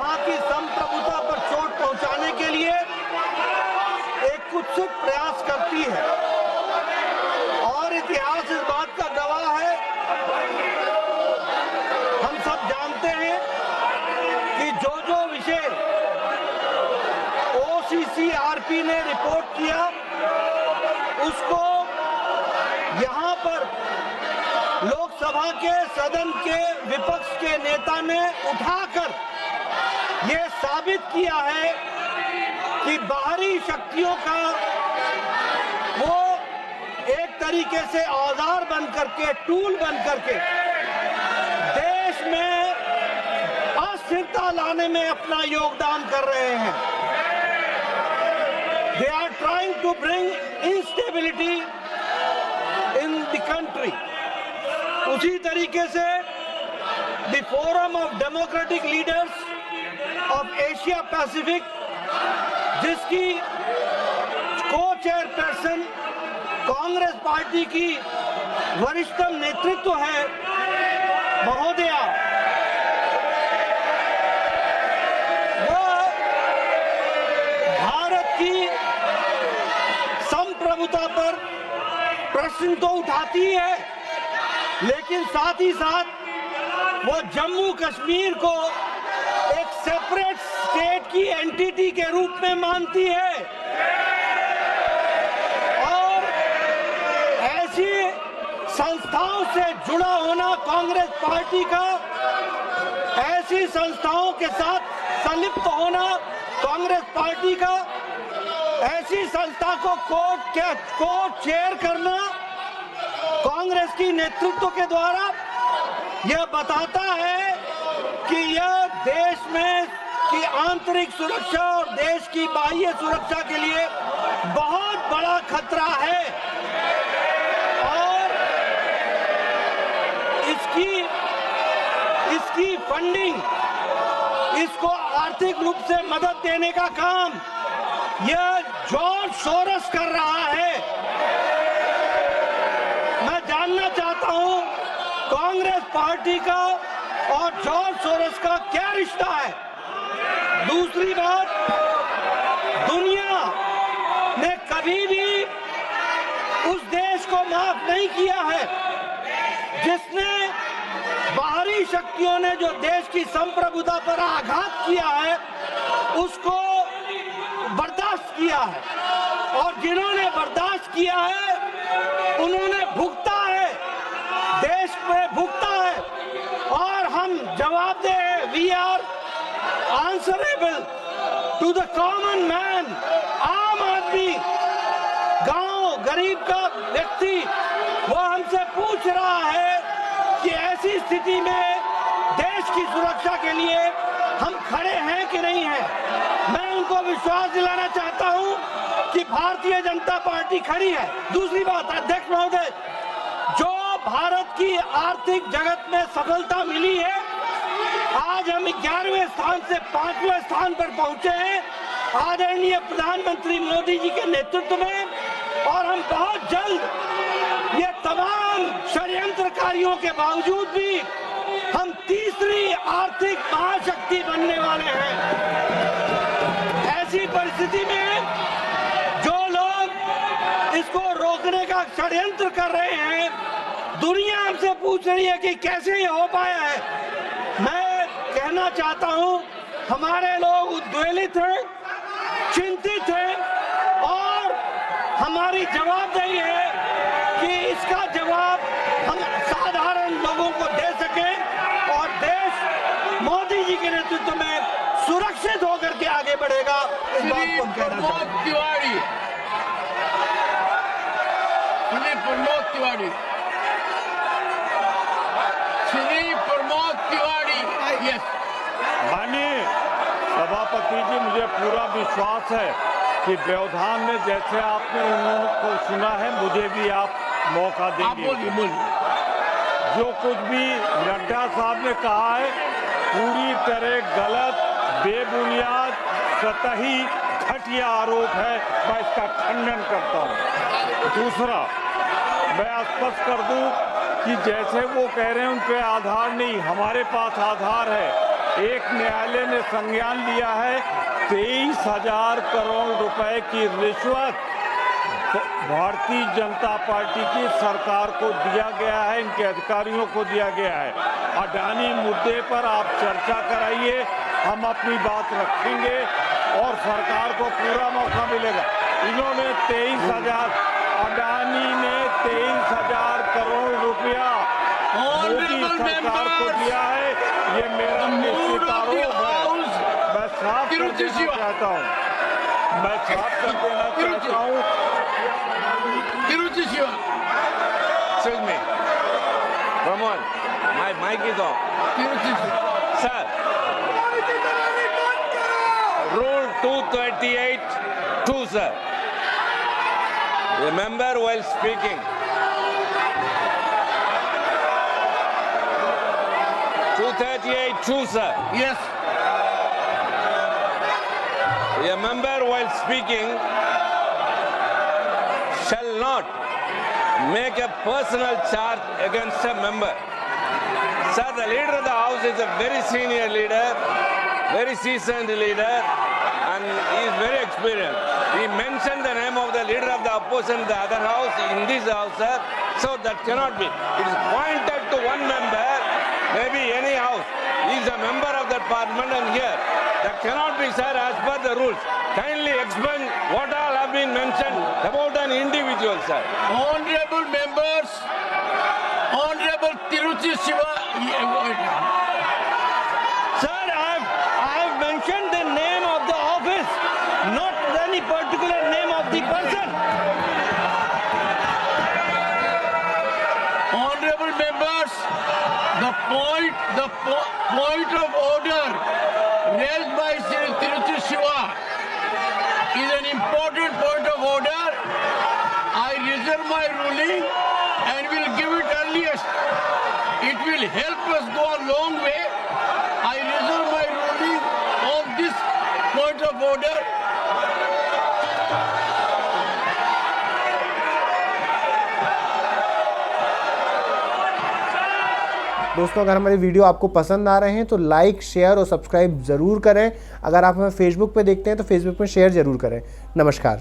वहां की संप्रभुता पर चोट पहुंचाने के लिए एक कुत्सित प्रयास करती है। और इतिहास इस बात का गवाह है, हम सब जानते हैं कि जो विषय OCCRP ने रिपोर्ट किया उसको यहाँ पर लोकसभा के सदन के विपक्ष के नेता ने उठाकर ये साबित किया है कि बाहरी शक्तियों का वो एक तरीके से औजार बन करके, टूल बन करके देश में अस्थिरता लाने में अपना योगदान कर रहे हैं। They are trying to bring instability in the country. उसी तरीके से the Forum of Democratic Leaders of Asia Pacific, जिसकी को-चेयरपर्सन कांग्रेस पार्टी की वरिष्ठतम नेतृत्व है महोदया, वह भारत की संप्रभुता पर प्रश्न तो उठाती है, लेकिन साथ ही साथ वो जम्मू कश्मीर को एक सेपरेट स्टेट की एंटिटी के रूप में मानती है। और ऐसी संस्थाओं से जुड़ा होना कांग्रेस पार्टी का, ऐसी संस्थाओं के साथ संलिप्त होना कांग्रेस पार्टी का, ऐसी संस्था को कोर्ट चेयर करना कांग्रेस की नेतृत्व के द्वारा, यह बताता है कि यह देश में की आंतरिक सुरक्षा और देश की बाह्य सुरक्षा के लिए बहुत बड़ा खतरा है। और इसकी फंडिंग, इसको आर्थिक रूप से मदद देने का काम यह जॉर्ज सोरोस कर रहा है। मैं जानना चाहता हूं कांग्रेस पार्टी का और जॉर्ज सोरोस का क्या रिश्ता है। दूसरी बात, दुनिया ने कभी भी उस देश को माफ नहीं किया है जिसने बाहरी शक्तियों ने जो देश की संप्रभुता पर आघात किया है उसको बर्दाश्त किया है, और जिन्होंने बर्दाश्त किया है उन्होंने भुगता है, देश में भुगता है। और हम जवाबदेह हैं, we are answerable to the common man. आम आदमी, गांव गरीब का व्यक्ति, वो हमसे पूछ रहा है कि ऐसी स्थिति में देश की सुरक्षा के लिए हम खड़े हैं कि नहीं हैं। मैं उनको विश्वास दिलाना चाहता हूं कि भारतीय जनता पार्टी खड़ी है। दूसरी बात, अध्यक्ष महोदय, जो भारत की आर्थिक जगत में सफलता मिली है, आज हम 11वें स्थान से 5वें स्थान पर पहुंचे हैं आदरणीय प्रधानमंत्री मोदी जी के नेतृत्व में, और हम बहुत जल्द ये तमाम षड्यंत्रकारियों के बावजूद भी हम तीसरी आर्थिक महाशक्ति बनने वाले हैं। ऐसी परिस्थिति में जो लोग इसको रोकने का षड्यंत्र कर रहे हैं, दुनिया हमसे पूछ रही है कि कैसे ये हो पाया है। मैं कहना चाहता हूं, हमारे लोग उद्वेलित हैं, चिंतित हैं, और हमारी जवाबदेही है कि इसका जवाब हम साधारण लोगों को दे सकें और देश मोदी जी के नेतृत्व में सुरक्षित होकर के आगे बढ़ेगा। इस बात को हम कहना चाहते हैं। प्रमोद तिवारी, श्री प्रमोद तिवारी। यस माननीय सभापति जी, मुझे पूरा विश्वास है कि व्यवधान में जैसे आपने उनको सुना है, मुझे भी आप मौका देंगे। जो कुछ भी नड्डा साहब ने कहा है पूरी तरह गलत, बेबुनियाद, सतही, घटिया आरोप है। मैं इसका खंडन करता हूँ। दूसरा, मैं स्पष्ट कर दूं कि जैसे वो कह रहे हैं उन पे आधार नहीं, हमारे पास आधार है। एक न्यायालय ने संज्ञान लिया है 23,000 करोड़ रुपए की रिश्वत भारतीय जनता पार्टी की सरकार को दिया गया है, इनके अधिकारियों को दिया गया है। अडानी मुद्दे पर आप चर्चा कराइए, हम अपनी बात रखेंगे और सरकार को पूरा मौका मिलेगा। इन्होंने 23,000, अडानी ने 23,000 करोड़ रुपया मोदी सरकार को दिया है, ये मेरा निश्चित आरोप है। मैं साफ कर देना चाहता हूँ, मैं साफ कर देना चाहता हूँ। Tiruchi Shiva. Excuse me. Come on. My mic is off. Tiruchi Shiva. Sir. Rule 238(2), sir. Remember while speaking. 238(2), sir. Yes. Remember while speaking shall not make a personal charge against a member. Sir, the leader of the house is a very senior leader, very seasoned leader, and he is very experienced. He mentioned the name of the leader of the opposition in the other house, in this house, sir. So that cannot be. It is pointed to one member, maybe any house. He is a member of that parliament, and here. That cannot be, sir, as per the rules. Kindly explain what all have been mentioned about an individual, sir. Honorable members, Honorable Tiruchi Shiva. Sir, I have mentioned the name of the office, not any particular name of the person. Honorable members, the point of order raised by Sri Tiruchi Shiva is an important point of order. I reserve my ruling and will give it earliest. It will help us go a long way. I reserve my ruling on this point of order. दोस्तों, अगर हमारे video आपको पसंद आ रहे हैं तो like, share और subscribe ज़रूर करें। अगर आप हमें फेसबुक पे देखते हैं तो फेसबुक पे शेयर ज़रूर करें। नमस्कार।